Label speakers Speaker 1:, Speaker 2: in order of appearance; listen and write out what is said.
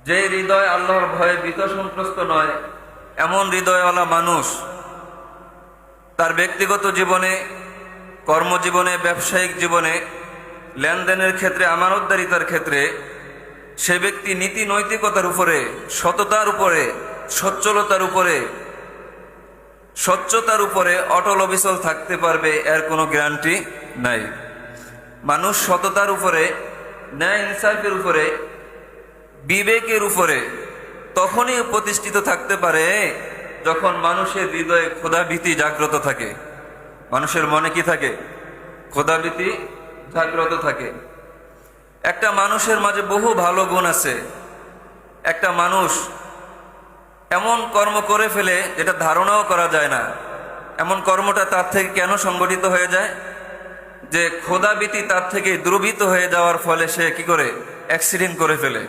Speaker 1: যে হৃদয় আল্লাহর ভয়ে ভীত সন্ত্রস্ত নয়, এমন হৃদয়ওয়ালা মানুষ তার ব্যক্তিগত জীবনে, কর্মজীবনে, ব্যবসায়িক জীবনে, লেনদেনের ক্ষেত্রে, আমানতদারিতার ক্ষেত্রে সে ব্যক্তি নীতি নৈতিকতার উপরে, সততার উপরে, সচ্ছলতার উপরে, স্বচ্ছতার উপরে অটল অবিচল থাকতে পারবে, এর কোনো গ্যারান্টি নাই। মানুষ সততার উপরে, ন্যায় ইনসাফের উপরে, বিবেকের উপরে তখনই প্রতিষ্ঠিত থাকতে পারে যখন মানুষের হৃদয়ে খোদাভীতি জাগ্রত থাকে। মানুষের মনে কি থাকে? খোদাভীতি জাগ্রত থাকে। একটা মানুষের মাঝে বহু ভালো গুণ আছে। একটা মানুষ এমন কর্ম করে ফেলে যেটা ধারণাও করা যায় না। এমন কর্মটা তার থেকে কেন সংগঠিত হয়ে যায়? যে খোদাভীতি তার থেকে দ্রবীত হয়ে যাওয়ার ফলে সে কি করে? অ্যাক্সিডেন্ট করে ফেলে।